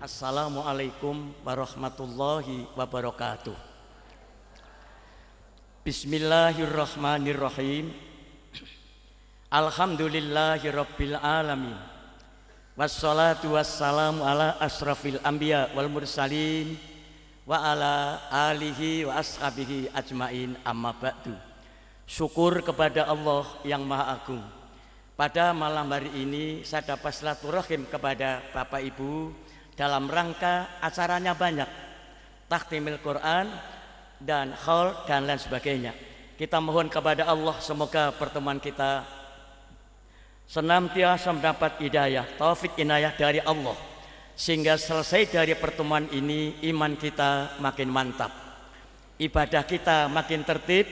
Assalamualaikum warahmatullahi wabarakatuh. Bismillahirrahmanirrahim. Alhamdulillahirabbil alamin. Wassalatu wassalamu ala asrafil anbiya wal mursalin wa ala alihi wa ashabihi ajmain, amma ba'du. Syukur kepada Allah yang Maha Agung. Pada malam hari ini saya dapat silaturahim kepada Bapak Ibu dalam rangka acaranya banyak, takhtimil Quran dan haul dan lain sebagainya. Kita mohon kepada Allah semoga pertemuan kita senantiasa mendapat hidayah, taufik inayah dari Allah, sehingga selesai dari pertemuan ini iman kita makin mantap, ibadah kita makin tertib,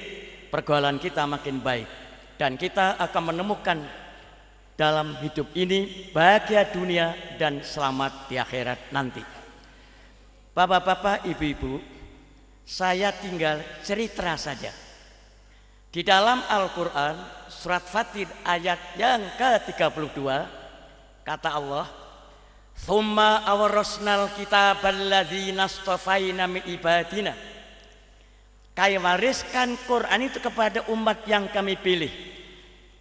pergaulan kita makin baik, dan kita akan menemukan dalam hidup ini bahagia dunia dan selamat di akhirat nanti. Bapak-bapak, ibu-ibu, saya tinggal cerita saja. Di dalam Al-Quran surat Fatir ayat yang ke-32 kata Allah, "Tsumma awrasnal kitabal ladzina astafaina min ibadina." Kami wariskan Quran itu kepada umat yang kami pilih.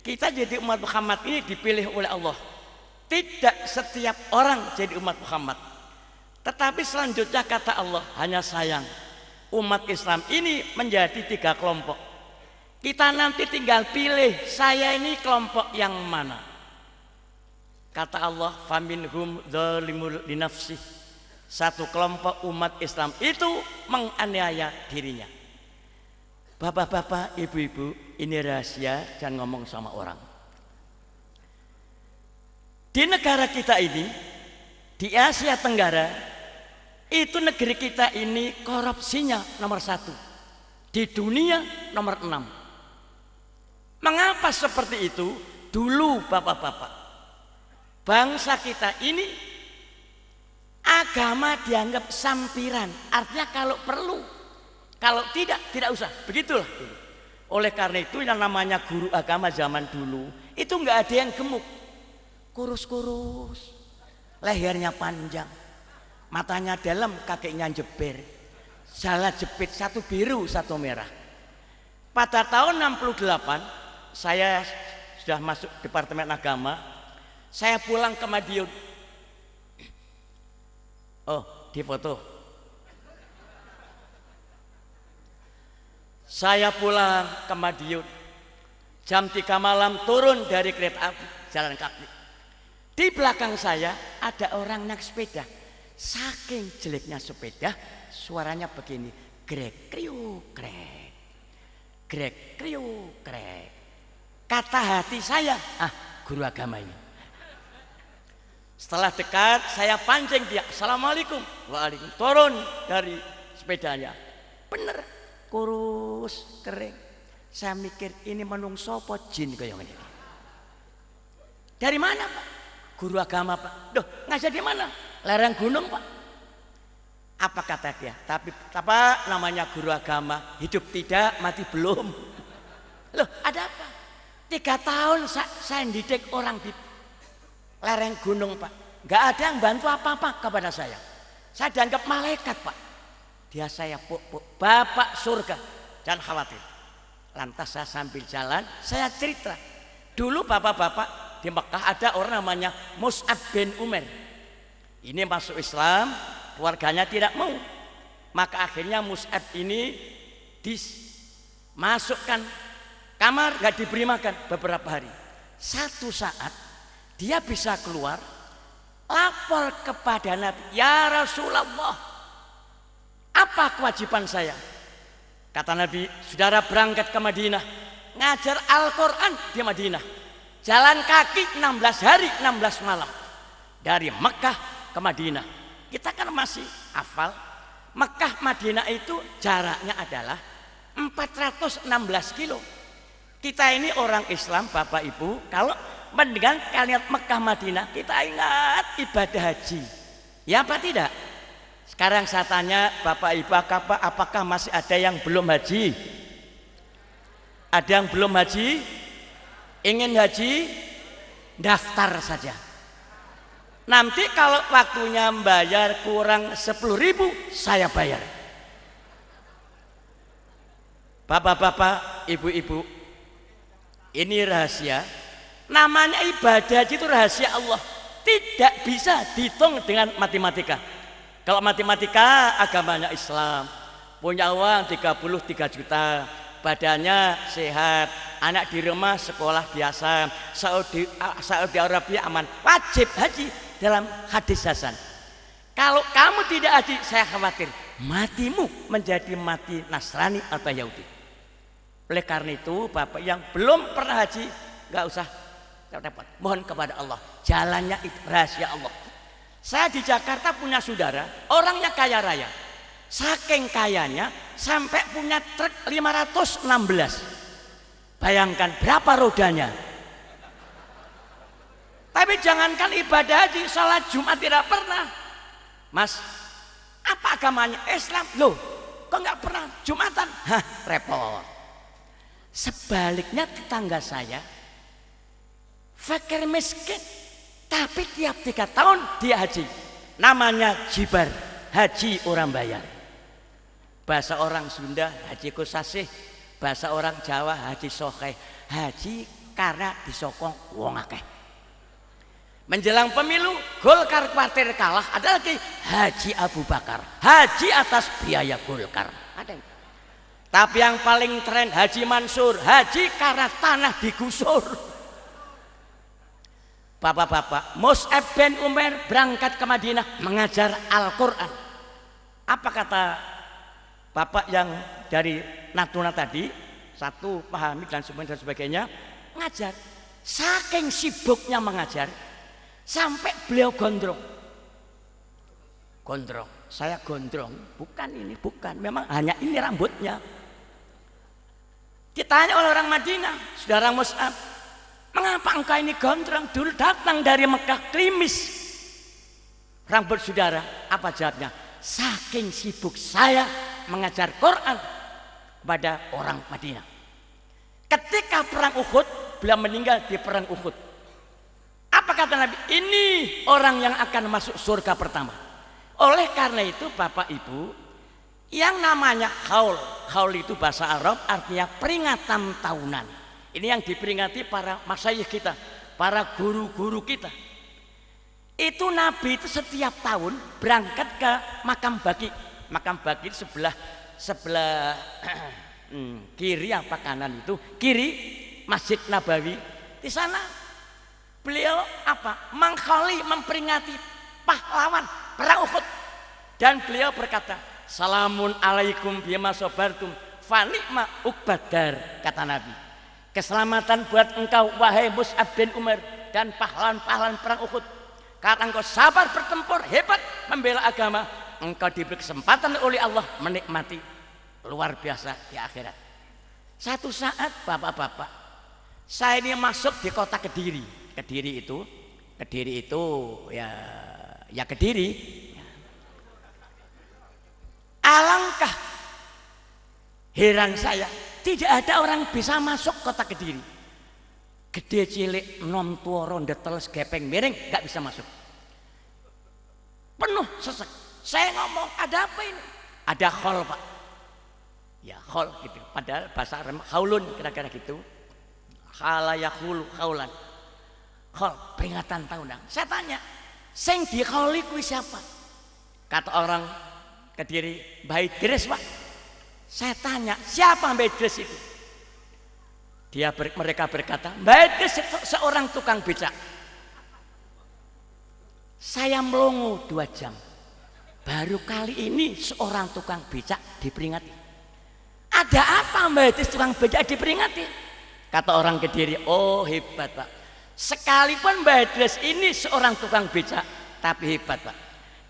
Kita jadi umat Muhammad ini dipilih oleh Allah. Tidak setiap orang jadi umat Muhammad. Tetapi selanjutnya kata Allah, hanya sayang umat Islam ini menjadi 3 kelompok. Kita nanti tinggal pilih, saya ini kelompok yang mana. Kata Allah, faminhum dzalimun linafsih. Satu kelompok umat Islam itu menganiaya dirinya. Bapak-bapak, ibu-ibu, ini rahasia, jangan ngomong sama orang. Di negara kita ini, di Asia Tenggara, itu negeri kita ini korupsinya nomor 1, di dunia nomor 6. Mengapa seperti itu? Dulu bapak-bapak, bangsa kita ini agama dianggap sampiran, artinya kalau perlu, kalau tidak, tidak usah. Begitulah. Oleh karena itu yang namanya guru agama zaman dulu itu nggak ada yang gemuk, kurus-kurus, lehernya panjang, matanya dalam, kakinya jeber, jala jepit, satu biru satu merah. Pada tahun 68 saya sudah masuk Departemen Agama. Saya pulang ke Madiun. Oh, di foto. Saya pulang ke Madiun jam 3 malam, turun dari kereta api, jalan kaki. Di belakang saya ada orang naik sepeda. Saking jeleknya sepeda, suaranya begini, grek kriuk krek, grek kriuk krek. Kata hati saya, guru agama ini. Setelah dekat, saya pancing dia, assalamualaikum. Waalaikumsalam. Turun dari sepedanya, bener kurus kering. Saya mikir ini menungso apa jin kayak ini. Dari mana Pak? Guru agama Pak. Duh, ngajar di mana? Lereng gunung Pak. Apa kata dia? Tapi apa namanya guru agama? Hidup tidak, mati belum. Loh, ada apa? 3 tahun saya didik orang di lereng gunung Pak. Gak ada yang bantu apa-apa kepada saya. Saya dianggap malaikat Pak. Dia saya Bapak surga, jangan khawatir. Lantas saya sambil jalan, saya cerita. Dulu bapak-bapak di Mekah ada orang namanya Mus'ab bin Umair. Ini masuk Islam, keluarganya tidak mau. Maka akhirnya Mus'ab ini dimasukkan kamar, gak diberi makan beberapa hari. Satu saat dia bisa keluar, lapor kepada Nabi, ya Rasulullah, apa kewajiban saya? Kata Nabi, saudara berangkat ke Madinah, ngajar Al-Quran di Madinah, jalan kaki 16 hari 16 malam dari Mekah ke Madinah. Kita kan masih hafal, Mekah Madinah itu jaraknya adalah 416 kilo. Kita ini orang Islam Bapak Ibu, kalau mendengar kalimat Mekah Madinah, kita ingat ibadah haji. Ya apa tidak? Sekarang saya tanya Bapak Ibu, apakah masih ada yang belum haji? Ada yang belum haji? Ingin haji? Daftar saja. Nanti kalau waktunya bayar kurang 10.000, saya bayar. Bapak-bapak, ibu-ibu, ini rahasia. Namanya ibadah itu rahasia Allah. Tidak bisa dihitung dengan matematika. Kalau matematika agamanya Islam, punya uang 33 juta, badannya sehat, anak di rumah sekolah biasa, Saudi Arabia aman, wajib haji dalam hadis Hasan. Kalau kamu tidak haji, saya khawatir matimu menjadi mati Nasrani atau Yahudi. Oleh karena itu, Bapak yang belum pernah haji, nggak usah dapat. Mohon kepada Allah, jalannya itu rahasia Allah. Saya di Jakarta punya saudara, orangnya kaya raya. Saking kayanya sampai punya truk 516. Bayangkan berapa rodanya. Tapi jangankan ibadah haji, salat Jumat tidak pernah. Mas, apa agamanya? Islam. Loh, kok nggak pernah Jumatan? Hah, repot. Sebaliknya tetangga saya fakir miskin, tapi tiap 3 tahun dia haji. Namanya jibar, haji orang bayar. Bahasa orang Sunda haji kusasih, bahasa orang Jawa haji sokeh. Haji karena disokong wong akeh. Menjelang pemilu, Golkar khawatir kalah, ada lagi Haji Abu Bakar, haji atas biaya Golkar. Ada. Tapi yang paling tren Haji Mansur, haji karena tanah digusur. Bapak-bapak, Mus'ab bin Umair berangkat ke Madinah mengajar Al-Quran. Apa kata Bapak yang dari Natuna tadi? Satu, pahami dan sebagainya. Ngajar. Saking sibuknya mengajar, sampai beliau gondrong. Gondrong. Saya gondrong. Bukan ini, bukan. Memang hanya ini rambutnya. Ditanya oleh orang Madinah, saudara Mus'ab, mengapa engkau ini gondrong? Dulu datang dari Mekah klimis rambut saudara. Apa jawabnya? Saking sibuk saya mengajar Quran kepada orang Madinah. Ketika perang Uhud, beliau meninggal di perang Uhud. Apa kata Nabi? Ini orang yang akan masuk surga pertama. Oleh karena itu Bapak Ibu, yang namanya haul itu bahasa Arab artinya peringatan tahunan. Ini yang diperingati para masyayikh kita, para guru-guru kita. Itu Nabi itu setiap tahun berangkat ke makam Baqi. Makam Baqi sebelah kiri apa kanan itu? Kiri Masjid Nabawi. Di sana beliau apa? Mengkhali, memperingati pahlawan perang Uhud. Dan beliau berkata, "Salamun alaikum bima sabartum fa ni'ma uqbadar," kata Nabi. Keselamatan buat engkau wahai Mus'ab bin Umair dan pahlawan-pahlawan perang Uhud. Karena engkau sabar bertempur, hebat membela agama, engkau diberi kesempatan oleh Allah menikmati luar biasa di akhirat. Satu saat bapak-bapak, saya ini masuk di kota Kediri. Kediri itu ya Kediri. Alangkah heran saya, tidak ada orang bisa masuk kota Kediri. Gede cilik nom tua ronde teles gepeng miring nggak bisa masuk. Penuh sesek. Saya ngomong, ada apa ini? Ada khol pak. Ya khol gitu. Padahal bahasa Arab haulun kira-kira gitu. Khalayakhulu khaulan. Khol peringatan tahunan. Saya tanya, sing dikholi kuwi siapa? Kata orang Kediri, Mbah Idris pak. Saya tanya, siapa Mbah Idris itu? Mereka berkata, Mbah Idris seorang tukang becak. Saya melongo 2 jam. Baru kali ini seorang tukang becak diperingati. Ada apa Mbah Idris tukang becak diperingati? Kata orang Kediri, oh hebat pak. Sekalipun Mbah Idris ini seorang tukang becak, tapi hebat pak.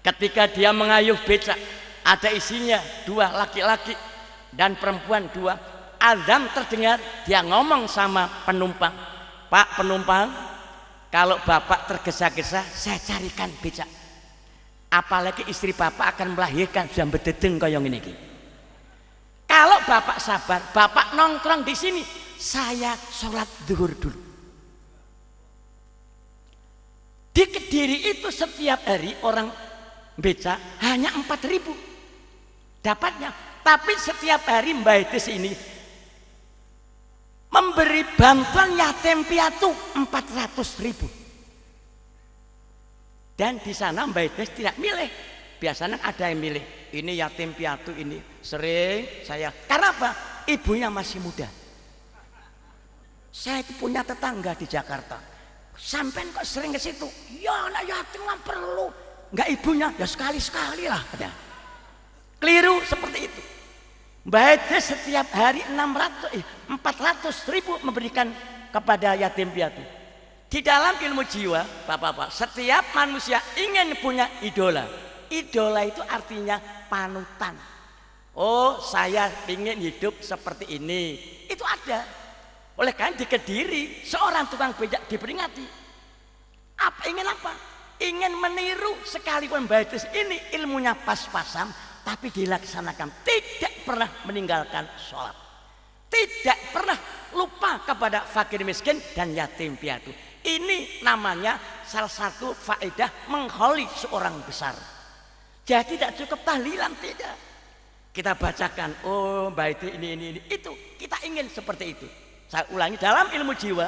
Ketika dia mengayuh becak, ada isinya 2 laki-laki dan perempuan 2. Azan terdengar, dia ngomong sama penumpang, Pak penumpang, kalau bapak tergesa-gesa saya carikan becak. Apalagi istri bapak akan melahirkan sudah bededeng kaya ngene iki. Kalau bapak sabar, bapak nongkrong di sini, saya sholat zuhur dulu. Di Kediri itu setiap hari orang beca hanya 4.000 dapatnya. Tapi setiap hari Mbak Edes ini memberi bantuan yatim piatu 400.000. Dan di sana Mbak Edes tidak milih. Biasanya ada yang milih. Ini yatim piatu ini sering saya. Karena apa? Ibunya masih muda. Saya itu punya tetangga di Jakarta. Sampai kok sering ke situ? Ya anak yatim nggak perlu. Nggak ibunya, ya sekali-sekali lah. Keliru seperti itu. Mbak Edes setiap hari 400.000 memberikan kepada yatim piatu. Di dalam ilmu jiwa, Bapak-bapak, setiap manusia ingin punya idola. Idola itu artinya panutan. Oh, saya ingin hidup seperti ini. Itu ada. Oleh karena di Kediri, seorang tukang becak diperingati. Ingin apa? Ingin meniru sekalipun Mbak Edes ini ilmunya pas-pasan, tapi dilaksanakan. Tidak pernah meninggalkan sholat. Tidak pernah lupa kepada fakir miskin dan yatim piatu. Ini namanya salah satu faedah mengholi seorang besar. Jadi tidak cukup tahlilan, tidak. Kita bacakan, oh Mbak Edes ini, itu. Kita ingin seperti itu. Saya ulangi, dalam ilmu jiwa,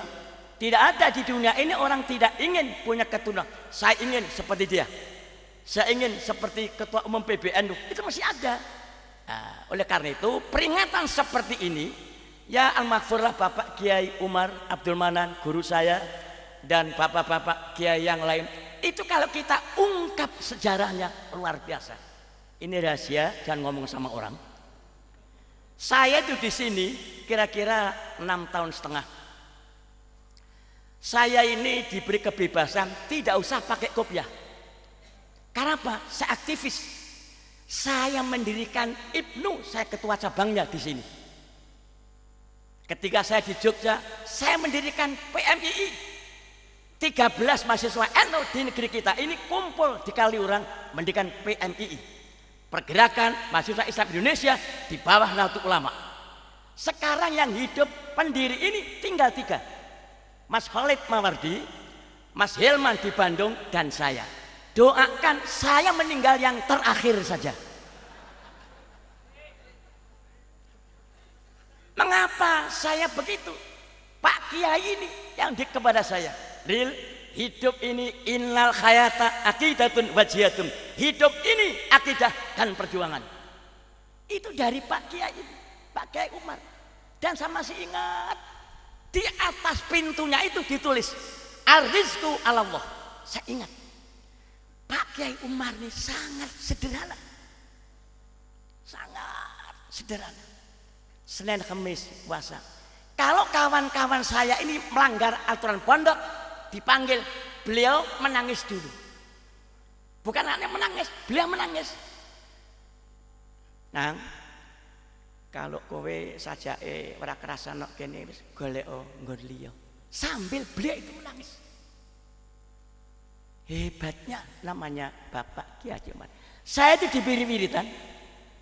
tidak ada di dunia ini orang tidak ingin punya keturunan. Saya ingin seperti dia. Saya ingin seperti ketua umum PBNU. Itu masih ada. Nah, oleh karena itu, peringatan seperti ini, ya al-maghfurlah Bapak Kiai Umar Abdul Manan, guru saya, dan bapak-bapak kiai yang lain, itu kalau kita ungkap sejarahnya luar biasa. Ini rahasia, jangan ngomong sama orang. Saya itu di sini kira-kira 6 tahun setengah. Saya ini diberi kebebasan, tidak usah pakai kopiah. Karena apa? Saya aktivis. Saya mendirikan IPNU, saya ketua cabangnya di sini. Ketika saya di Jogja, saya mendirikan PMII. 13 mahasiswa NU di negeri kita ini kumpul di Kaliurang mendirikan PMII, Pergerakan Mahasiswa Islam Indonesia di bawah Nahdlatul Ulama. Sekarang yang hidup pendiri ini tinggal 3, Mas Khalid Mawardi, Mas Hilman di Bandung, dan saya. Doakan saya meninggal yang terakhir saja. Mengapa saya begitu? Pak Kiai ini yang kepada saya, Ril, hidup ini innal hayata aqidatun wajiyatun. Hidup ini akidah dan perjuangan. Itu dari Pak Kiai ini, Pak Kiai Umar. Dan saya masih ingat, di atas pintunya itu ditulis ar-rizqu 'ala Allah. Saya ingat, Pak Kiai Umar ini sangat sederhana. Sangat sederhana. Senin, Kamis, puasa. Kalau kawan-kawan saya ini melanggar aturan pondok, dipanggil, beliau menangis dulu. Bukan hanya menangis, beliau menangis. Nang, kalau kowe sajake ora kerasa nok kene wis golek nggon liya. Sambil beliau itu menangis. Hebatnya namanya Bapak Kiai Umar. Saya itu diberi wiridan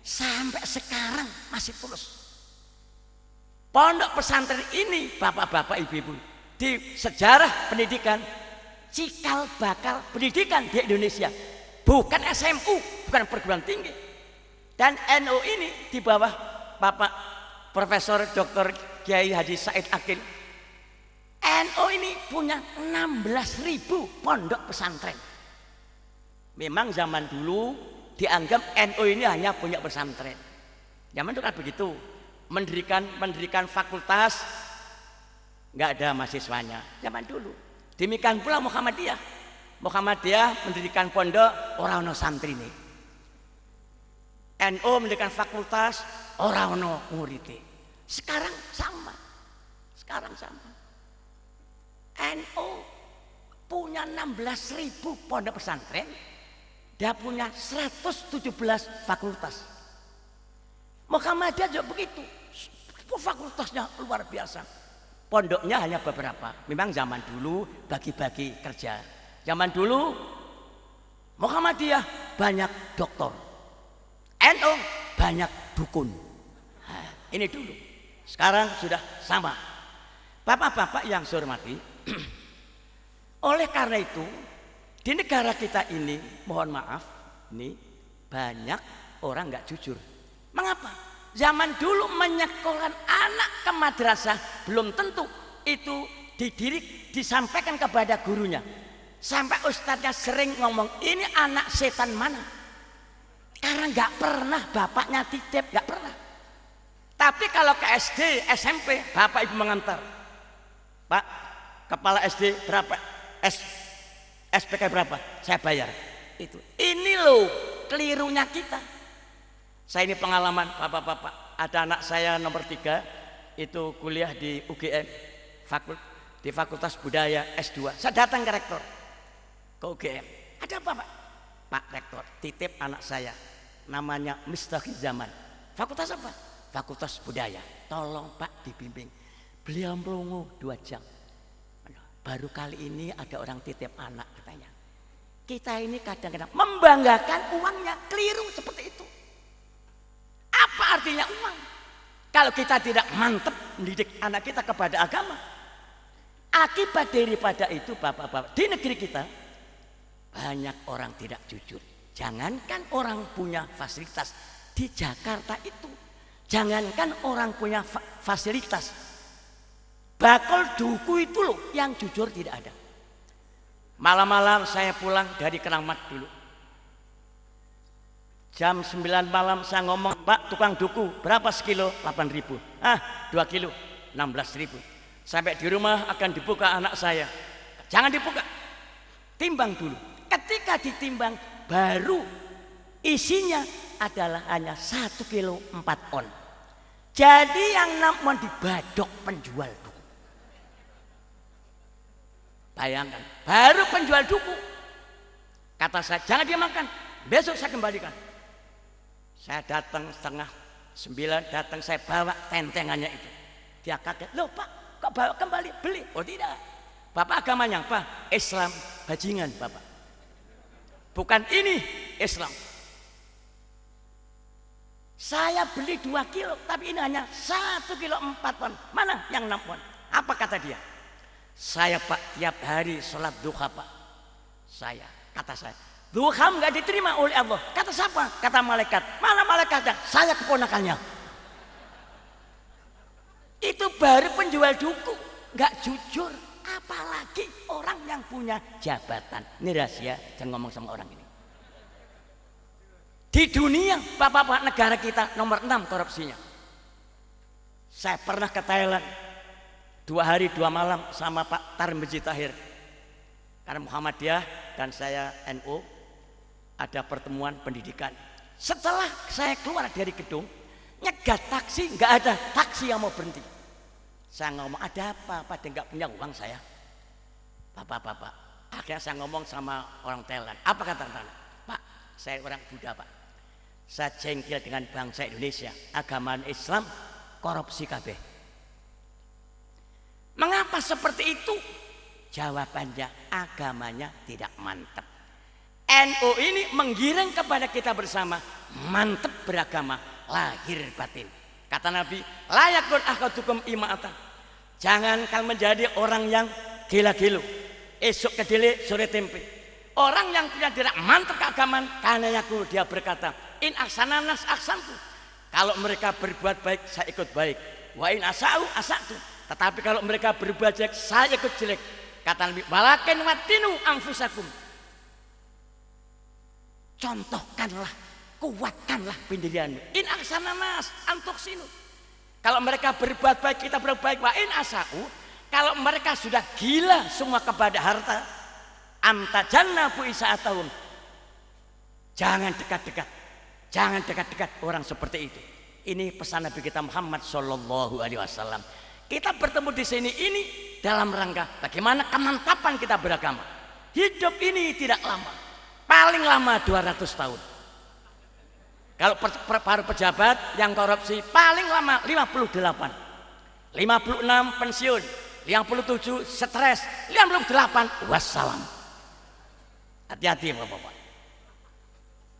sampai sekarang masih terus. Pondok pesantren ini, bapak-bapak, ibu-ibu, di sejarah pendidikan cikal bakal pendidikan di Indonesia, bukan SMU, bukan perguruan tinggi. Dan NU ini di bawah Bapak Profesor Dr. Kiai Haji Said Akil, NU ini punya 16.000 pondok pesantren. Memang zaman dulu dianggap NU ini hanya punya pesantren. Zaman itu kan begitu. Mendirikan fakultas nggak ada mahasiswanya zaman dulu. Demikian pula Muhammadiyah mendirikan pondok ora ono santrine. NU mendirikan fakultas ora ono muridé. Sekarang sama. NU punya 16.000 pondok pesantren, dia punya 117 fakultas. Muhammadiyah juga begitu. Fakultasnya luar biasa. Pondoknya hanya beberapa. Memang zaman dulu bagi-bagi kerja. Zaman dulu Muhammadiyah banyak doktor, NU banyak dukun. Nah, ini dulu. Sekarang sudah sama. Bapak-bapak yang saya hormati, oleh karena itu Di negara kita ini, mohon maaf, ini banyak orang nggak jujur. Mengapa? Zaman dulu menyekolahkan anak ke madrasah belum tentu itu disampaikan kepada gurunya. Sampai ustadznya sering ngomong, ini anak setan mana? Karena nggak pernah bapaknya titip, nggak pernah. Tapi kalau ke SD, SMP, bapak ibu mengantar. Pak, kepala SD berapa? SPK berapa? Saya bayar. Itu. Ini loh kelirunya kita. Saya ini pengalaman, bapak-bapak. Ada anak saya nomor 3 itu kuliah di UGM, di Fakultas Budaya S2. Saya datang ke rektor ke UGM. Ada apa, Pak? Pak Rektor, titip anak saya. Namanya Mustaqim Zaman. Fakultas apa? Fakultas Budaya. Tolong Pak dibimbing. Beliau melongo 2 jam. Baru kali ini ada orang titip anak katanya. Kita ini kadang-kadang membanggakan uangnya, keliru seperti itu. Apa artinya uang? Kalau kita tidak mantap mendidik anak kita kepada agama, akibat daripada itu bapak-bapak di negeri kita banyak orang tidak jujur. Jangankan orang punya fasilitas di Jakarta itu, jangankan orang punya fasilitas, bakul duku itu loh yang jujur tidak ada. Malam-malam saya pulang dari Keramat dulu. Jam 9 malam saya ngomong, Pak tukang duku berapa sekilo? 8.000. 2 kilo 16.000. Sampai di rumah akan dibuka anak saya. Jangan dibuka, timbang dulu. Ketika ditimbang baru isinya adalah hanya 1 kilo 4 on. Jadi yang namun dibadok penjual duku. Bayangkan, baru penjual duku. Kata saya, jangan dia makan, besok saya kembalikan. Saya datang setengah 9, datang saya bawa tentengannya itu. Dia kaget, loh Pak, kok bawa kembali? Beli? Oh tidak, Bapak agamanya apa? Islam, bajingan Bapak. Bukan ini Islam. Saya beli 2 kilo, tapi ini hanya 1 kilo 4 on. Mana yang 6 on? Apa kata dia? Saya Pak tiap hari sholat duha Pak. Kata saya, duha nggak diterima oleh Allah. Kata siapa? Kata malaikat. Mana malaikatnya? Saya keponakannya. Itu baru penjual duku, nggak jujur. Apalagi orang yang punya jabatan. Ini rahasia, jangan ngomong sama orang ini. Di dunia, bapak-bapak, negara kita nomor 6 korupsinya. Saya pernah ke Thailand 2 hari 2 malam sama Pak Tarmizi Tahir. Karena Muhammadiyah dan saya NU ada pertemuan pendidikan. Setelah saya keluar dari gedung, nyegat taksi, nggak ada taksi yang mau berhenti. Saya ngomong, ada apa? Pada nggak punya uang saya. Bapak-bapak, akhirnya saya ngomong sama orang Thailand. Apa kata Thailand? Pak, saya orang Buddha Pak. Saya jengkel dengan bangsa Indonesia, agama Islam, korupsi kabeh. Mengapa seperti itu? Jawabannya, agamanya tidak mantap. NU ini menggiring kepada kita bersama, mantap beragama, lahir batin. Kata Nabi, layakun ahadukum ima'atan. Jangan kalian menjadi orang yang gila-gilu, esok kedele sore tempe. Orang yang punya tidak mantap keagamaan, karena aku dia berkata, in aksananas aksantu. Kalau mereka berbuat baik, saya ikut baik. Wa in asa'u asa'tu. Tetapi kalau mereka berbuat jelek, saya ikut jelek. Kata Nabi, walakin watinu anfusakum. Contohkanlah, kuatkanlah pendirianmu. In aksananas antuksinu. Kalau mereka berbuat baik, kita berbuat baik. Wa in asa'u. Kalau mereka sudah gila semua kepada harta, anta jannabu isa'atahum. Jangan dekat-dekat. Jangan dekat-dekat orang seperti itu. Ini pesan Nabi kita Muhammad Sallallahu Alaihi Wasallam. Kita bertemu di sini ini dalam rangka bagaimana kemantapan kita beragama. Hidup ini tidak lama, paling lama 200 tahun. Kalau para pejabat yang korupsi paling lama 58, 56 pensiun, 57 stres, 58 wassalam. Hati-hati bapak-bapak.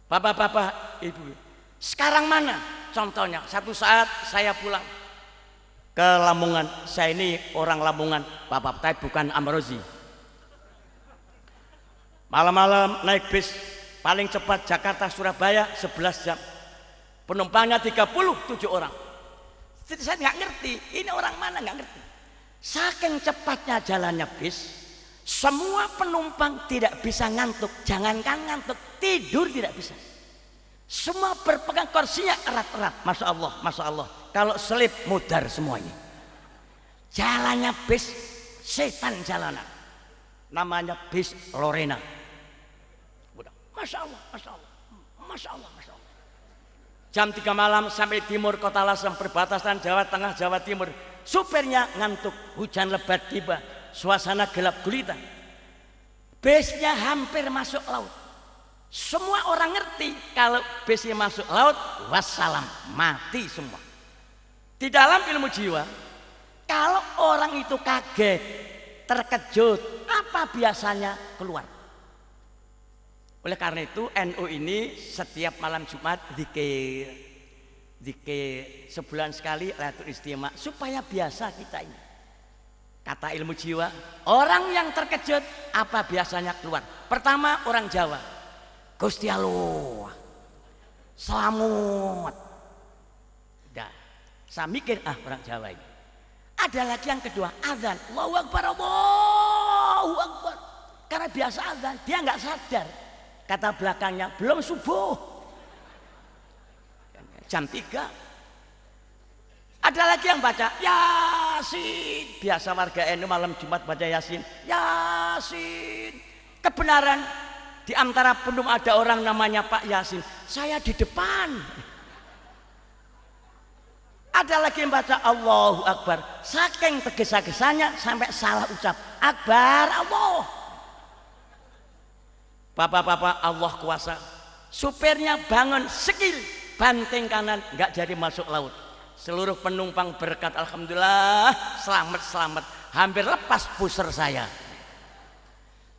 Bapak-bapak, ibu. Sekarang mana contohnya? Satu saat saya pulang ke Lamongan. Saya ini orang Lamongan, bapak, tapi bukan Amrozi. Malam-malam naik bis paling cepat Jakarta Surabaya 11 jam. Penumpangnya 37 orang. Jadi saya nggak ngerti, ini orang mana nggak ngerti. Saking cepatnya jalannya bis, semua penumpang tidak bisa ngantuk. Jangankan ngantuk, tidur tidak bisa. Semua berpegang kursinya erat-erat. Masya Allah, Masya Allah. Kalau selip mudar semuanya. Jalannya bis setan jalanan. Namanya bis Lorena. Masya Allah, Masya Allah, Masya Allah, Masya Allah. Jam 3 malam sampai timur kota Lasem, perbatasan Jawa Tengah, Jawa Timur. Supirnya ngantuk, hujan lebat tiba, suasana gelap gulita. Bisnya hampir masuk laut. Semua orang ngerti kalau bisnya masuk laut, wassalam, mati semua. Di dalam ilmu jiwa, kalau orang itu kaget, terkejut, apa biasanya keluar? Oleh karena itu NU ini setiap malam Jumat zikir sebulan sekali Lailatul Istimewa supaya biasa kita ini. Kata ilmu jiwa, orang yang terkejut apa biasanya keluar? Pertama orang Jawa, Gusti Allah, selamat. Dah, saya mikir orang Jawa ini. Ada lagi yang kedua, azan, Allahu Akbar, Allahu Akbar. Karena biasa azan, dia nggak sadar. Kata belakangnya belum subuh, jam 3. Ada lagi yang baca Yasin. Biasa warga NU malam Jumat baca Yasin. Yasin. Kebenaran di antara penumpang ada orang namanya Pak Yasin. Saya di depan. Ada lagi yang baca Allahu Akbar. Saking tergesa-gesanya sampai salah ucap Akbar Allah. Bapak-bapak, Allah kuasa. Supirnya bangun sekil, banting kanan, nggak jadi masuk laut. Seluruh penumpang berkat alhamdulillah, selamat. Hampir lepas pusar saya.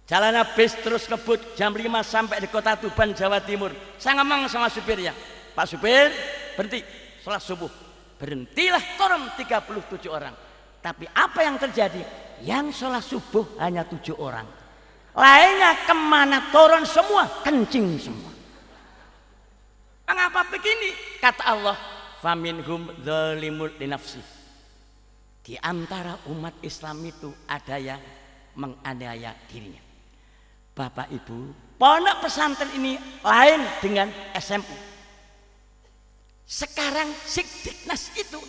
Jalan bis terus ngebut jam 5 sampai di kota Tuban, Jawa Timur. Saya ngomong sama supirnya, Pak supir, berhenti, sholat subuh. Berhentilah, turun 37 orang. Tapi apa yang terjadi? Yang sholat subuh hanya 7 orang. Lainnya kemana turun semua, kencing semua. Mengapa begini? Kata Allah, faminhum dzalimun linafsi. Di antara umat Islam itu ada yang menganiaya dirinya. Bapak Ibu, pondok pesantren ini lain dengan SMU. Sekarang Sikdiknas itu,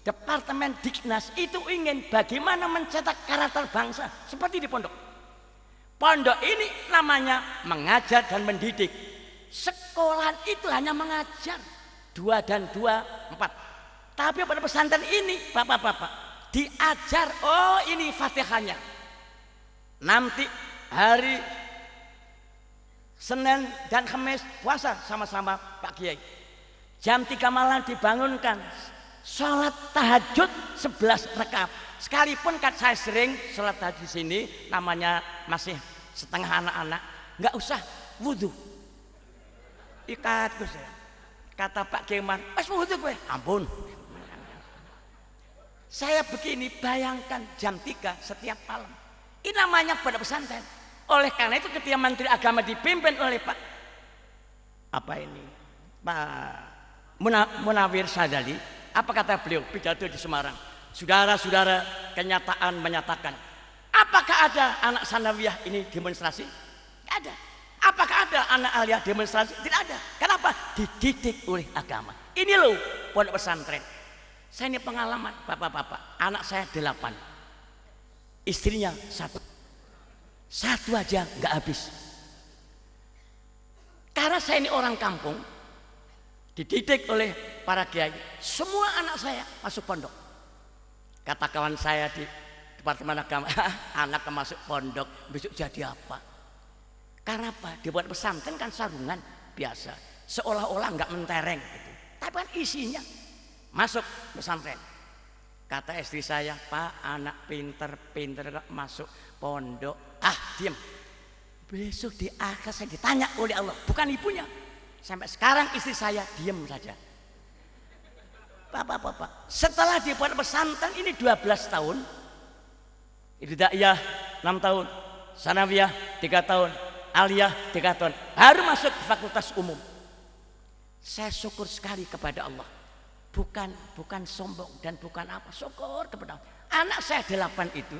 Departemen Diknas itu ingin bagaimana mencetak karakter bangsa seperti di pondok. Pondok ini namanya mengajar dan mendidik. Sekolah itu hanya mengajar 2 dan 2, 4. Tapi pada pesantren ini bapak-bapak diajar, oh ini Fatihahnya. Nanti hari Senin dan Kamis puasa sama-sama Pak Kiai. Jam 3 malam dibangunkan sholat tahajud 11 rakaat. Sekalipun kan saya sering sholat tahajud di sini, namanya masih setengah anak-anak, nggak usah wudhu. Ikat gue. Kata Pak Keman, pas wudhu gue, ampun. Saya begini, bayangkan jam 3 setiap malam. Ini namanya pada pesantren. Oleh karena itu ketika Menteri Agama dipimpin oleh Pak Munawir Sadali, apa kata beliau pidato di Semarang? Saudara-saudara, kenyataan menyatakan, apakah ada anak sanawiyah ini demonstrasi? Tidak ada. Apakah ada anak aliyah demonstrasi? Tidak ada. Kenapa? Dididik oleh agama. Ini loh pondok pesantren. Saya ini pengalaman, bapak-bapak. Anak saya 8, istrinya 1. 1 aja nggak habis. Karena saya ini orang kampung, dididik oleh para kiai. Semua anak saya masuk pondok. Kata kawan saya di Departemen Agama, anak masuk pondok besok jadi apa? Karena apa? Dibuat pesantren kan sarungan biasa, seolah-olah nggak mentereng gitu. Tapi kan isinya masuk pesantren. Kata istri saya, Pak, anak pinter kok masuk pondok. Ah, diam. Besok di akhir saya ditanya oleh Allah, bukan ibunya. Sampai sekarang istri saya diam saja. Bapak-bapak, setelah dibuat pesantren ini 12 tahun, Ibtidaiyah 6 tahun, Sanawiyah 3 tahun, aliyah dekaton, baru masuk fakultas umum. Saya syukur sekali kepada Allah. Bukan sombong dan bukan apa, syukur kepada Allah. Anak saya 8 itu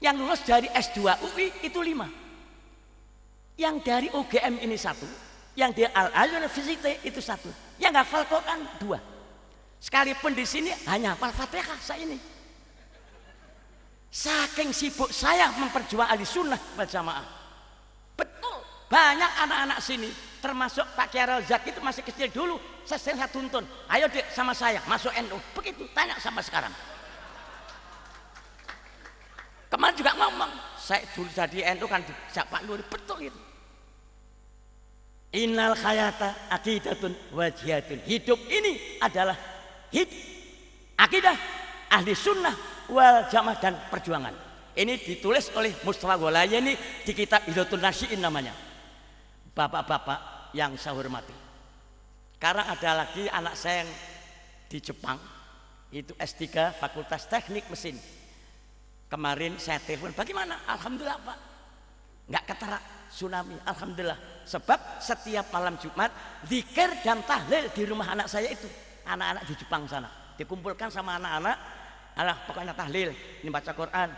yang lulus dari S2 UI itu 5. Yang dari UGM ini 1, yang di Al-Azhar University itu 1, yang hafal Quran 2. Sekalipun di sini hanya hafal Fatihah saya ini. Saking sibuk saya memperjuangkan ahli sunnah wal jamaah. Betul, banyak anak-anak sini termasuk Pak Kiai Razak itu masih kecil dulu, saya tuntun, ayo dek sama saya masuk NU, begitu tanya sampai sekarang. Kemarin juga ngomong, saya dulu jadi NU kan dijak Pak Nur, betul itu. Innal hayata aqidatun wa jihadun. Hidup ini adalah akidah ahli sunnah wal jamaah dan perjuangan. Ini ditulis oleh Mustafa Gholayani di kitab Hidayatul Nasihin namanya. Bapak-bapak yang saya hormati, karena ada lagi anak saya yang di Jepang itu S3 Fakultas Teknik Mesin. Kemarin saya telepon, bagaimana? Alhamdulillah Pak, nggak keterak tsunami, alhamdulillah. Sebab setiap malam Jumat zikir dan tahlil di rumah anak saya itu, anak-anak di Jepang sana dikumpulkan sama anak-anak, pokoknya tahlil, ini baca Quran.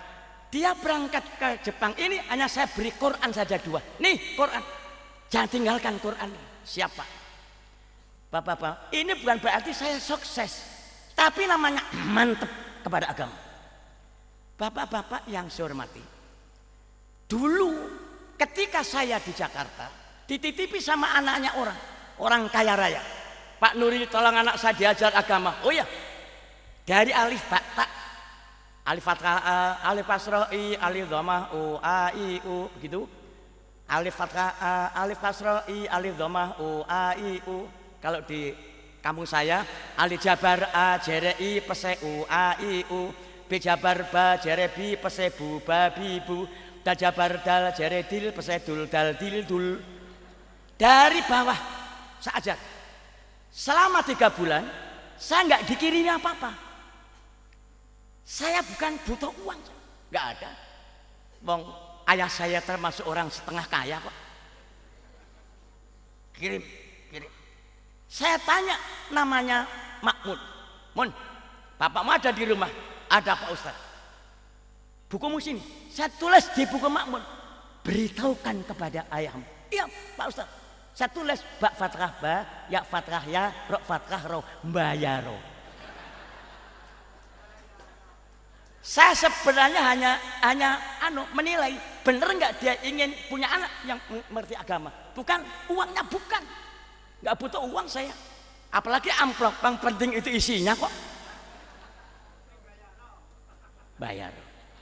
Dia berangkat ke Jepang ini hanya saya beri Quran saja 2. Nih Quran, jangan tinggalkan Quran. Siapa? Bapak-bapak, ini bukan berarti saya sukses, tapi namanya mantep kepada agama. Bapak-bapak yang saya hormati, dulu ketika saya di Jakarta dititipi sama anaknya orang kaya raya, Pak Nuri tolong anak saya diajar agama. Oh ya, dari alif ta, alif fathah a, alif kasroh i, alif dhammah u, a i u, begitu. Alif fathah a, alif kasroh i, alif dhammah u, a i u. Kalau di kampung saya alif jabar a, jere i, pese u, a i u. B jabar ba, jere bi, pese bu, ba bi bu. Da jabar dal, jere dil, pese dul, dal dil dul. Dari bawah saya ajar. Selama 3 bulan saya nggak dikirimi apa-apa. Saya bukan butuh uang, nggak ada. Bang, ayah saya termasuk orang setengah kaya kok. Kirim. Saya tanya namanya Makmun. Mun, bapakmu ada di rumah? Ada Pak Ustaz. Bukumu sini. Saya tulis di buku Makmun. Beritahukan kepada ayahmu. Iya Pak Ustaz. Saya tulis ba fathah ba, ya fathah ya, ro fathah ro, mbayaro. Saya sebenarnya hanya menilai bener nggak dia ingin punya anak yang mengerti agama. Bukan uangnya, bukan. Nggak butuh uang saya. Apalagi amplop, yang penting itu isinya kok. Bayar.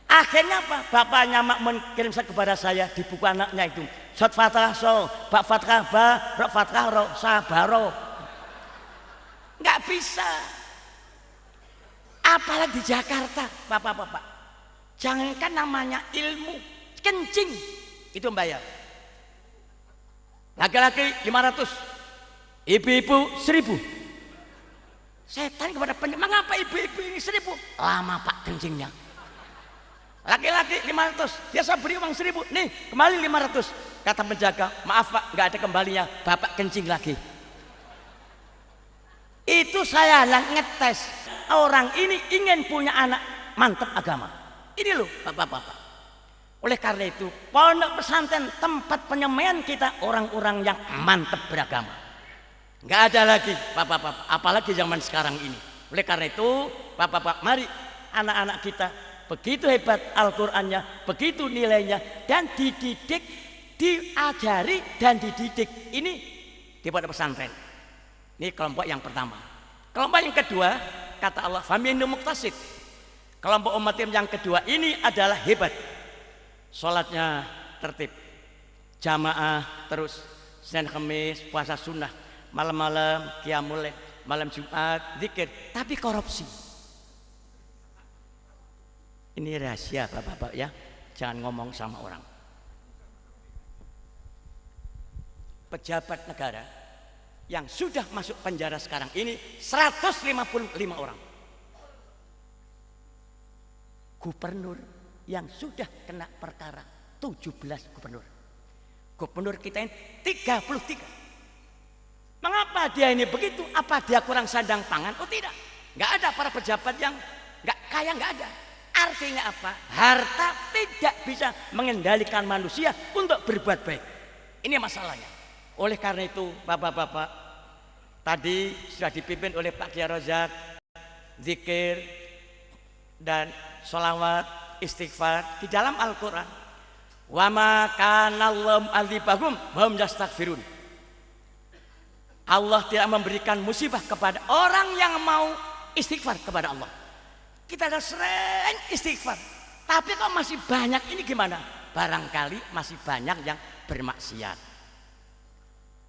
Akhirnya apa? Bapaknya Makmun kirim kepada saya di buku anaknya itu. Sot fathah so, bak fathah ba, ro fathah ro, sabaro. Nggak bisa. Apalagi di Jakarta, bapak-bapak. Jangankan namanya ilmu, kencing itu bayar. Laki-laki 500, ibu-ibu 1000. Saya tanya kepada penjaga, mengapa ibu-ibu ini 1000? Lama Pak kencingnya. Laki-laki 500, dia saya beri uang 1000, nih kembali 500. Kata penjaga, maaf Pak, nggak ada kembalinya, bapak kencing lagi. Itu saya ngetes, orang ini ingin punya anak mantap agama. Ini loh bapak-bapak. Oleh karena itu, pondok pesantren tempat penyemaian kita orang-orang yang mantap beragama. Nggak ada lagi bapak-bapak, apalagi zaman sekarang ini. Oleh karena itu, bapak-bapak, mari anak-anak kita begitu hebat Al-Qur'annya, begitu nilainya, dan dididik, diajari dan dididik. Ini di pondok pesantren. Ini kelompok yang pertama. Kelompok yang kedua, kata Allah, faminhum muqtasid. Kelompok umat yang kedua ini adalah hebat. Sholatnya tertib, jamaah terus, Senin Kamis puasa sunnah, malam-malam qiyamul lail, malam Jumat zikir, tapi korupsi. Ini rahasia bapak-bapak ya, jangan ngomong sama orang. Pejabat negara yang sudah masuk penjara sekarang ini 155 orang. Gubernur yang sudah kena perkara 17 gubernur. Gubernur kita ini 33. Mengapa dia ini begitu? Apa dia kurang sandang pangan? Oh tidak. Nggak ada para pejabat yang nggak kaya, nggak ada. Artinya apa? Harta tidak bisa mengendalikan manusia untuk berbuat baik. Ini masalahnya. Oleh karena itu, bapak-bapak, tadi sudah dipimpin oleh Pak Kiai Rozak, zikir dan sholawat, istighfar di dalam Al-Quran. Wa ma kana Allahu adzibahum wa hum yastaghfirun. Allah tidak memberikan musibah kepada orang yang mau istighfar kepada Allah. Kita sudah sering istighfar, tapi kok masih banyak ini gimana? Barangkali masih banyak yang bermaksiat.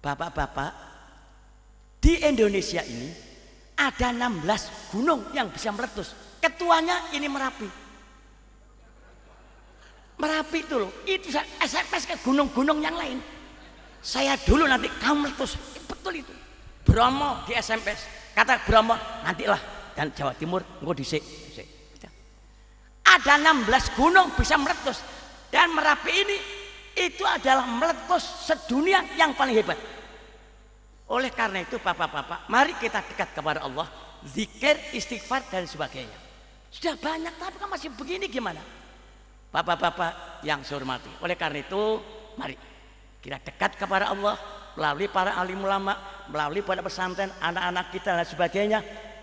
Bapak-bapak, di Indonesia ini ada 16 gunung yang bisa meletus. Ketuanya ini Merapi. Merapi itu loh, itu SMS ke gunung-gunung yang lain. Saya dulu nanti kamu meletus, betul itu. Bromo di SMS, kata Bromo nantilah, dan Jawa Timur engko dhisik. Ada 16 gunung bisa meletus, dan Merapi ini itu adalah meletus sedunia yang paling hebat. Oleh karena itu bapak-bapak, mari kita dekat kepada Allah, zikir, istighfar dan sebagainya. Sudah banyak, tapi kan masih begini gimana? Bapak-bapak yang saya hormati, oleh karena itu mari kita dekat kepada Allah melalui para alim ulama, melalui pada pesantren, anak-anak kita dan sebagainya.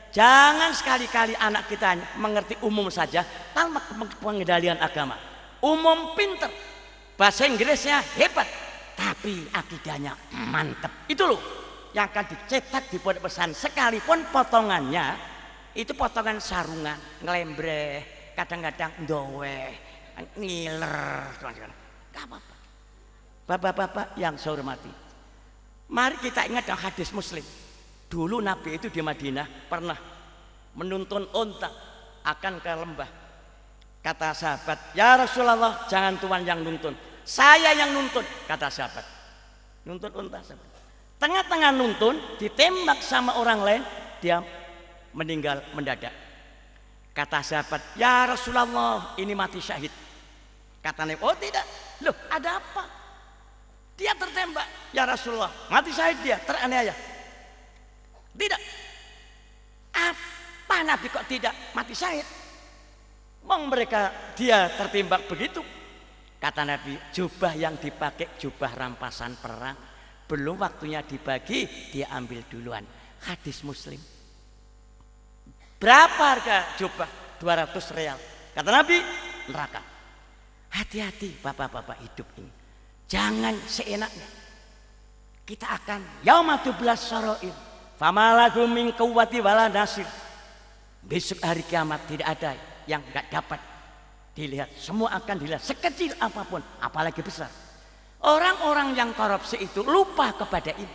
Jangan sekali-kali anak kita mengerti umum saja tanpa pengendalian agama. Umum pinter, bahasa Inggrisnya hebat, tapi akidahnya mantep. Itu loh yang akan dicetak di pondok pesantren, sekalipun potongannya itu potongan sarungan, ngelembreh, kadang-kadang ndoweh, ngiler, gak apa-apa. Bapak-bapak yang saya hormati, mari kita ingat dalam hadis Muslim. Dulu Nabi itu di Madinah pernah menuntun unta akan ke lembah. Kata sahabat, ya Rasulullah, jangan Tuhan yang nuntun, saya yang nuntun. Kata sahabat, nuntun unta. Sahabat. Tengah-tengah nuntun ditembak sama orang lain, dia meninggal mendadak. Kata sahabat, ya Rasulullah, ini mati syahid. Kata Nabi, oh tidak, loh ada apa? Dia tertembak, ya Rasulullah, mati syahid dia, teraniaya. Tidak. Apa Nabi kok tidak mati syahid? Wong mereka dia tertembak begitu. Kata Nabi, jubah yang dipakai jubah rampasan perang, belum waktunya dibagi, dia ambil duluan. Hadis Muslim. Berapa harga jubah? 200 real. Kata Nabi, neraka. Hati-hati bapak-bapak hidup ini. Jangan seenaknya. Kita akan yaumatublas sarair. Famalakum min quwwati wala nasir. Besok hari kiamat tidak ada yang enggak dapat dilihat. Semua akan dilihat sekecil apapun, apalagi besar. Orang-orang yang korupsi itu lupa kepada ini.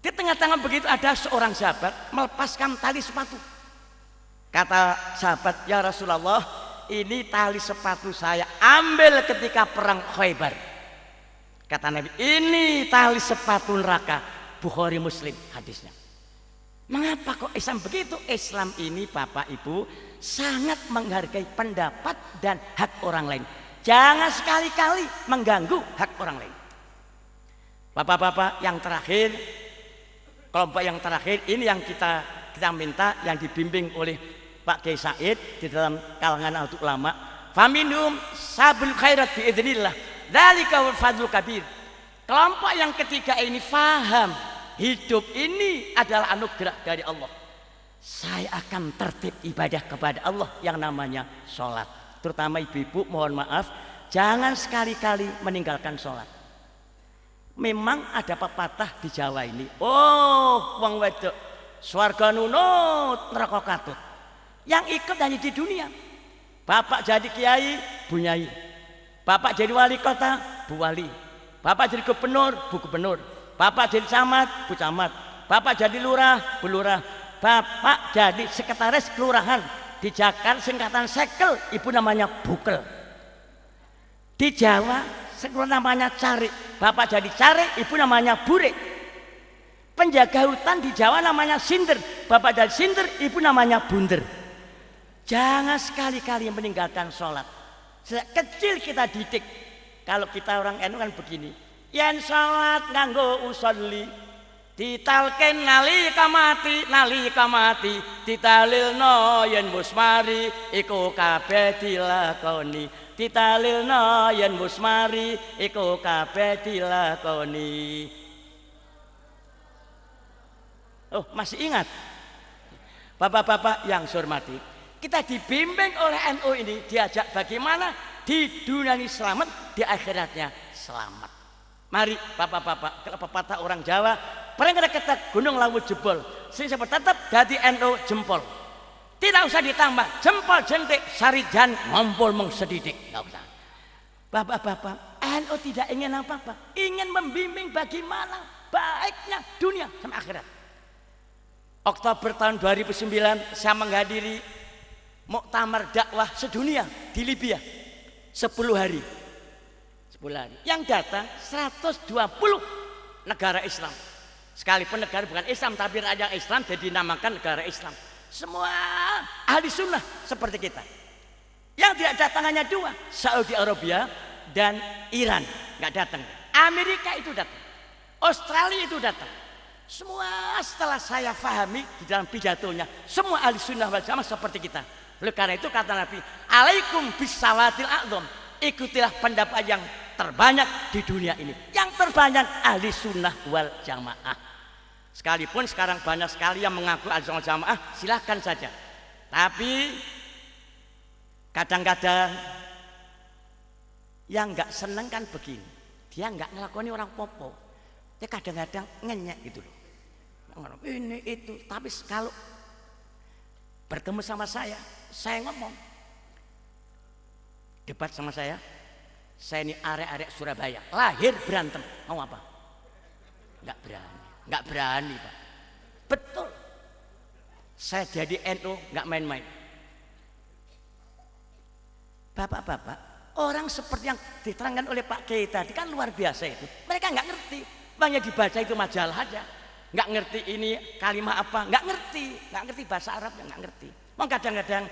Di tengah-tengah begitu ada seorang sahabat melepaskan tali sepatu. Kata sahabat, ya Rasulullah, ini tali sepatu saya ambil ketika perang Khaybar. Kata Nabi, ini tali sepatu neraka. Bukhari Muslim hadisnya. Mengapa kok Islam begitu? Islam ini Bapak Ibu sangat menghargai pendapat dan hak orang lain. Jangan sekali-kali mengganggu hak orang lain. Bapak-bapak yang terakhir, kelompok yang terakhir ini yang kita minta, yang dibimbing oleh Pak Kiai Said di dalam kalangan ulama. Faminhum sabul khairat biidznillah. Dzalika wal fadlul kabir. Kelompok yang ketiga ini faham hidup ini adalah anugerah dari Allah. Saya akan tertib ibadah kepada Allah yang namanya sholat. Terutama ibu-ibu, mohon maaf, jangan sekali-kali meninggalkan sholat. Memang ada pepatah di Jawa ini, oh wong wedok swarga nunut neraka katut. Yang ikut hanya di dunia. Bapak jadi kiai, bu nyai. Bapak jadi wali kota, bu wali. Bapak jadi gubernur, bu gubernur. Bapak jadi camat, bu camat. Bapak jadi lurah, bu lurah. Bapak jadi sekretaris kelurahan. Di Jakarta singkatan sekel, ibu namanya bukel. Di Jawa sekolah namanya cari. Bapak jadi cari, ibu namanya burik. Penjaga hutan di Jawa namanya sinder. Bapak jadi sinder, ibu namanya bunder. Jangan sekali-kali meninggalkan sholat. Sejak kecil kita didik. Kalau kita orang NU kan begini, yen salat nganggo usolli ditalken nalika mati ditalilno yen wis mari iku kabeh dilakoni ditalilno yen wis mari iku kabeh dilakoni. Oh, masih ingat? Bapak-bapak yang saya hormati, kita dibimbing oleh NU ini, diajak bagaimana di dunia ini selamat, di akhiratnya selamat. Mari bapak-bapak, kalau pepatah orang Jawa, pernah kita gunung lawu jebol, sing tetap dadi NU jempol. Tidak usah ditambah jempol jentik sarijan ngompol mung sedidik, nggak usah. Bapak-bapak, NU tidak ingin apa-apa, ingin membimbing bagaimana baiknya dunia sama akhirat. Oktober tahun 2009 saya menghadiri muktamar dakwah sedunia di Libya 10 hari. 10 hari. Yang datang 120 negara Islam. Sekalipun negara bukan Islam tapi raja Islam jadi dinamakan negara Islam. Semua ahli sunnah seperti kita. Yang tidak datang hanya dua, Saudi Arabia dan Iran nggak datang. Amerika itu datang. Australia itu datang. Semua setelah saya pahami di dalam pidatonya, semua ahli sunnah wal jamaah seperti kita. Oleh karena itu kata Nabi, alaikum bisawatil a'zam, ikutilah pendapat yang terbanyak di dunia ini. Yang terbanyak ahli sunnah wal jamaah. Sekalipun sekarang banyak sekali yang mengaku ahli sunnah wal jamaah, silahkan saja. Tapi kadang-kadang yang nggak seneng kan begini, dia nggak ngelakoni orang popo, dia kadang-kadang ngenyek gitu loh. Ini itu, tapi kalau bertemu sama saya ngomong debat sama saya ini arek-arek Surabaya lahir berantem, mau apa? Nggak berani Pak. Betul, saya jadi NU nggak main-main. Bapak-bapak, orang seperti yang diterangkan oleh Pak Kiai tadi kan luar biasa itu. Mereka nggak ngerti, banyak dibaca itu majalah aja. Nggak ngerti ini kalimat apa, nggak ngerti bahasa Arab, nggak ngerti. Mau kadang-kadang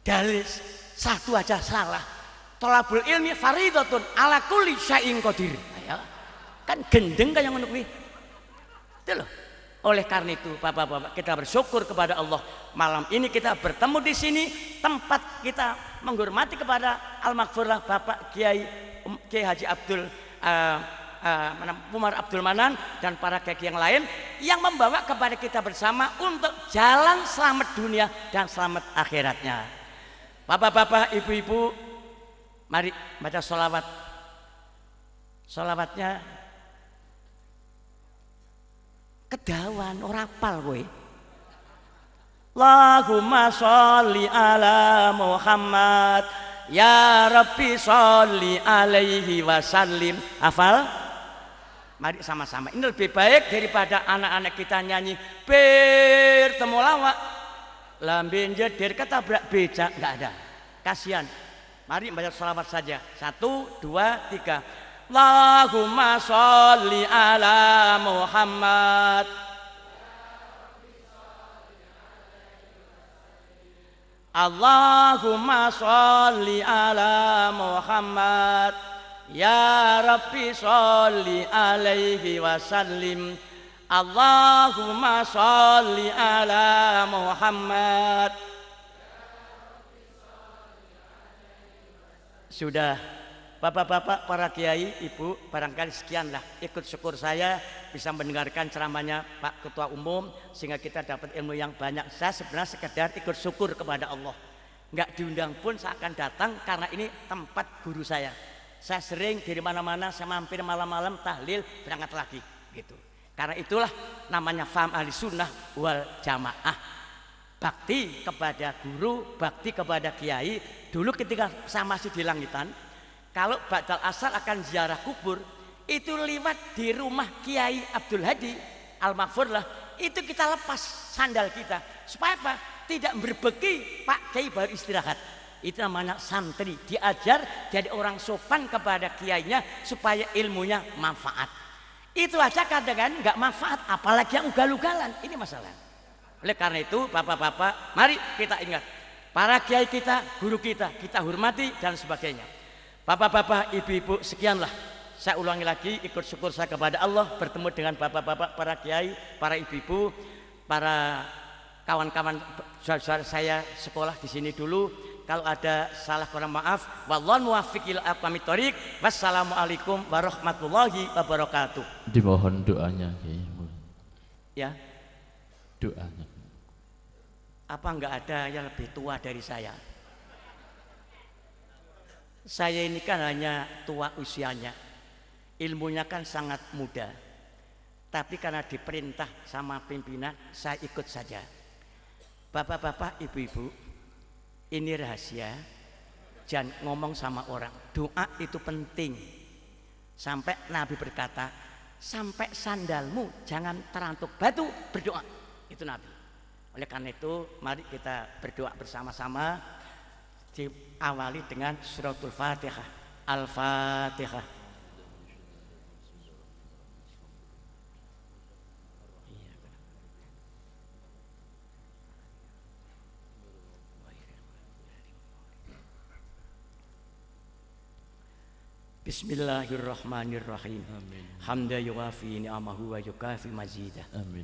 dalil satu aja salah. Thalabul ilmi faridatun ala kulli syai'in qadir. Ya, kan gendeng kayak ngono kuwi. Itu loh. Oleh karena itu, Bapak-bapak, kita bersyukur kepada Allah. Malam ini kita bertemu di sini, tempat kita menghormati kepada Al-Maghfurlah Bapak Kiai Haji Abdul Umar Abdul Manan dan para kiai yang lain yang membawa kepada kita bersama untuk jalan selamat dunia dan selamat akhiratnya. Bapak-bapak, ibu-ibu, mari baca sholawat. Sholawatnya kedawan ora apal kowe. Allahumma sholli ala Muhammad ya Rabbi sholli alaihi wasallim. Hafal? Mari sama-sama. Ini lebih baik daripada anak-anak kita nyanyi bertemu lawak lambe jeder ketabrak becak, nggak ada. Kasihan. Mari baca sholawat saja. 1, 2, 3. Allahumma sholli ala Muhammad. Allahumma sholli ala Muhammad ya Rabbi sholli alaihi wasallim. Allahumma sholli ala Muhammad. Sudah, bapak-bapak, para kiai, ibu, barangkali sekianlah ikut syukur saya bisa mendengarkan ceramahnya Pak Ketua Umum sehingga kita dapat ilmu yang banyak. Saya sebenarnya sekedar ikut syukur kepada Allah. Nggak diundang pun saya akan datang karena ini tempat guru saya. Saya sering dari mana-mana, saya mampir malam-malam tahlil berangkat lagi gitu. Karena itulah namanya faham ahli sunnah wal jamaah. Bakti kepada guru, bakti kepada kiai. Dulu ketika saya masih di Langitan, kalau ba'dal asar akan ziarah kubur, itu lewat di rumah Kiai Abdul Hadi Al-Maghfurlah, itu kita lepas sandal kita. Supaya apa? Tidak berbeki, Pak Kiai baru istirahat. Itu namanya santri, diajar jadi orang sopan kepada kiainya supaya ilmunya manfaat. Itu aja kadang-kadang nggak manfaat, apalagi yang ugal-ugalan. Ini masalah. Oleh karena itu, bapak-bapak, mari kita ingat para kiai kita, guru kita hormati dan sebagainya. Bapak-bapak, ibu-ibu, sekianlah Saya ulangi lagi, ikut syukur saya kepada Allah bertemu dengan bapak-bapak, para kiai, para ibu-ibu, para kawan-kawan saudara saya sekolah di sini dulu. Kalau ada salah kurang maaf. Wallahu muwaffiq ila aqwamit thoriq. Wassalamualaikum warahmatullahi wabarakatuh. Dimohon doanya, Ya. Doanya. Apa enggak ada yang lebih tua dari saya? Saya ini kan hanya tua usianya, ilmunya kan sangat muda. Tapi karena diperintah sama pimpinan, saya ikut saja. Bapak-bapak, ibu-ibu, ini rahasia. Jangan ngomong sama orang. Doa itu penting. Sampai Nabi berkata, sampai sandalmu jangan terantuk batu, berdoa. Itu Nabi. Oleh karena itu, mari kita berdoa bersama-sama. Diawali dengan suratul Fatihah. Al-Fatihah. Bismillahirrahmanirrahim. Hamda yuwafi ni'amahu wa yukafi mazidah. Amin.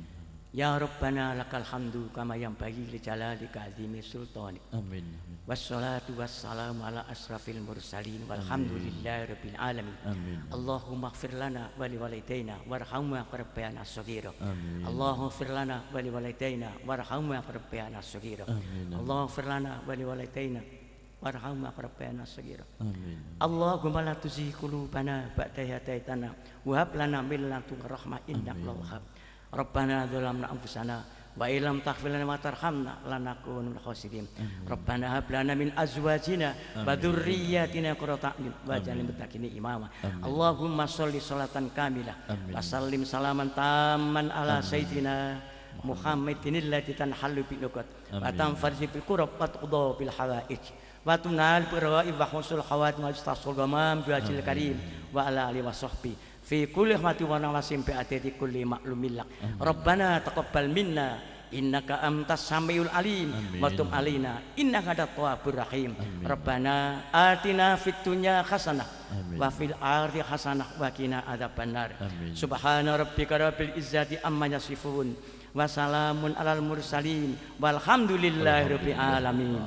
Ya Rabbana lakal hamdu kama yanbaghi li jalalika azimi sultanik. Amin. Wassalatu wassalamu ala asrafil mursalin walhamdulillahi rabbil alamin. Amin. Allahumma ighfir lana wa li walidayna warhamna rabbayana shaghira. Amin. Allahumma ighfir lana wa li walidayna warhamna rabbayana shaghira. Amin. Allahumma ighfir lana wa li walidayna warhamna rabbayana shaghira. Amin. Allahumma la tuzigh qulubana ba'da idh hadaitana wa hab lana min ladunka rahmah innaka antal wahhab. Rabbana dzalamna anfusana wa illam taghfir lana wa tarhamna lanakunanna minal khasirin. Rabbana hab lana min azwajina wa dzurriyyatina qurrata a'yun waj'alna lil muttaqina imama. Allahumma sholli sholatan kamilah wa sallim salaman tamman ala sayyidina Muhammadin alladzi tanhallu bil uqad wa tanfarju bil qurab wa tuqda bil hawaij wa tunal bi rawaib wa husul hawat wa istasul gamam bi ajil karim wa ala alihi wa sahbihi fi kulli rahmati wa nawasim bi atati kulli ma'lumillah. Rabbana taqabbal minna innaka antas samiul alim wa tub alaina innaka antat tawwabur rahim. Rabbana atina fid dunya hasanah wa fil akhirati hasanah wa qina adzabannar. Subhana rabbika rabbil izzati amma yasifun wa salamun alal mursalin walhamdulillahi rabbil alamin.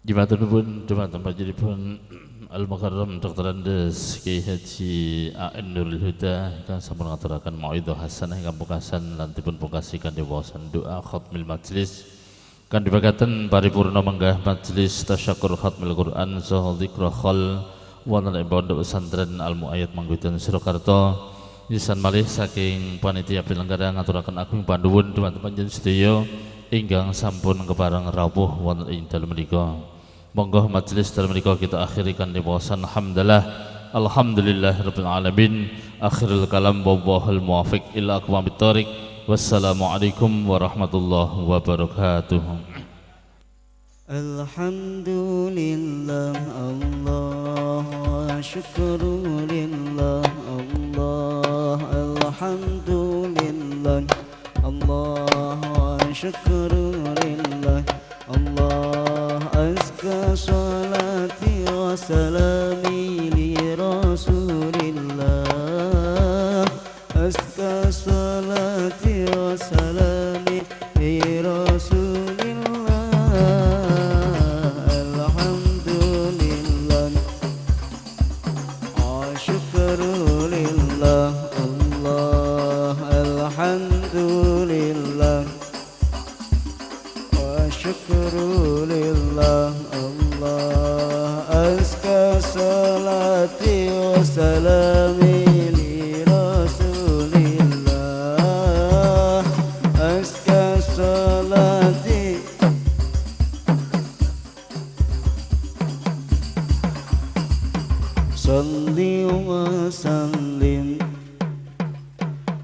Jemaatun panjenengan Al-Mukarram Dr. Andes Kiai Haji A.N. Nurul Huda kang sampun ngaturaken mauidhah hasanah ingkang pungkasan lan dipun pungkasi kanthi wawasan doa khatmil majlis kan dibagaken paripurna menggah majlis tasyakur khatmil Quran saha dzikra khol wonten ing pondok pesantren Al-Muayyad Mangkudan Surakarta. Nisan malih saking panitia penyelenggara ngaturaken agung panduwun dumateng panjenengan sedaya ingkang sampun kepareng rawuh wonten ing dalem menika. Monggo majelis dalam menika kita akhirikan di bawasan alhamdulillah rabbil alamin. Akhirul kalam wallahul muwaffiq ila aqwamit thoriq. Wassalamualaikum warahmatullahi wabarakatuh. Alhamdulillah Allah syukrulillah Allah alhamdulillah Allah syukrulillah Allah azka salati wa salami li rasulillah azka salati wa salami li rasulillah alhamdulillah wa syukrulillah Allah alhamdulillah wa syukrulillah Allah azka salati wa salami li rasulillah azka salati salli wa sallim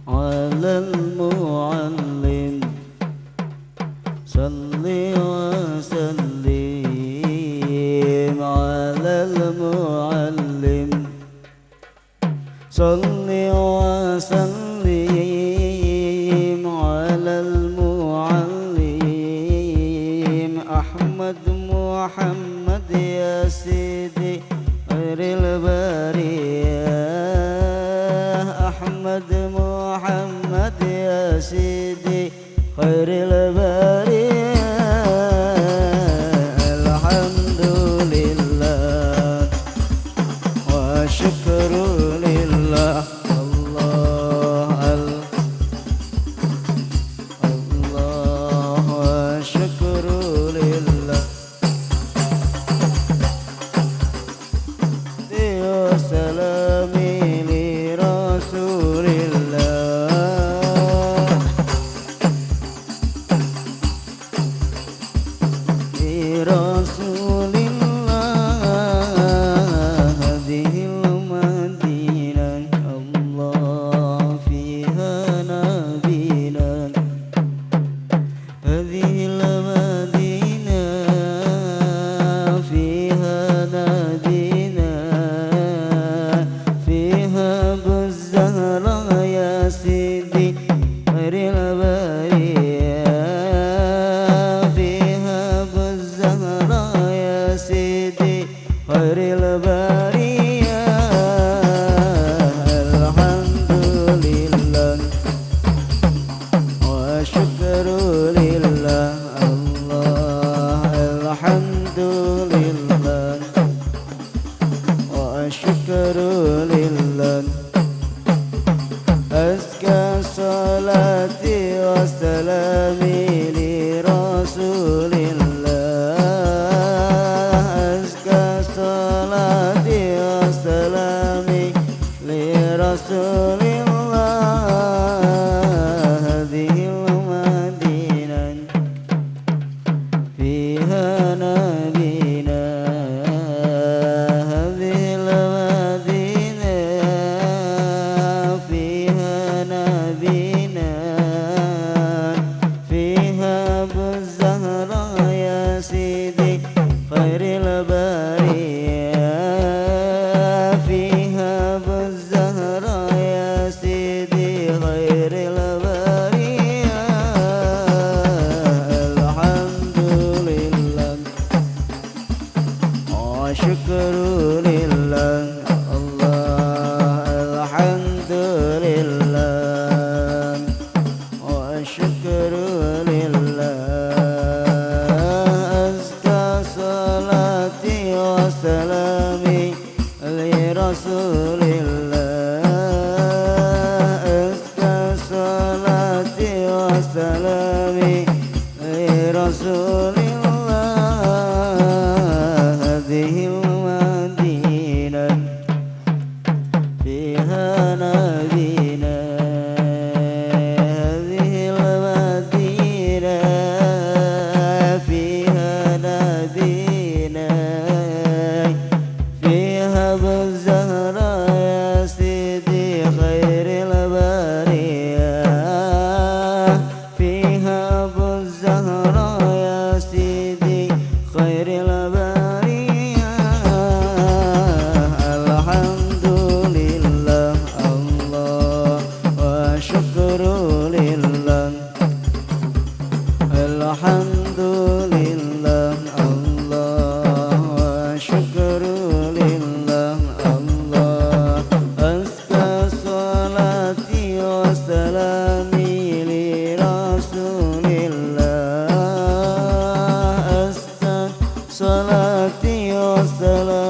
ala al-muallim salli wa sallim ala al-muallim salli wa sallim ala al-muallim Ahmad Muhammad ya Sidi khairil bariyah. Alhamdulillah wa syukru lillah Allah. Alhamdulillah wa syukru lillah. Azka salati wa salami li rasulillah. Azka salati wa salami li rasulillah. Hadhil madinah fiha nabina. Hadhil madinah fiha nabina. Fiha Zahra ya Sidi khairil bariyah. Fiha Zahra ya Sidi khairil bariyah. Alhamdulillah wa syukru lillah Allah. Alhamdulillah wa syukru lillah. Azka salati wa salami li rasulillah. Azka salati wa salami li rasulillah. Hadhil madinah fiha nabina. Hadhil madinah fiha nabina. Fiha Zahra ya Sidi khairil bariyah. Fiha Zahra ya Sidi khairil bariyah. Alhamdulillah Allah wa syukru lillah. Alhamdulillah Allah wa syukru lillah Allah. Azka salati wa salami li rasulillah. Azka salati wa salami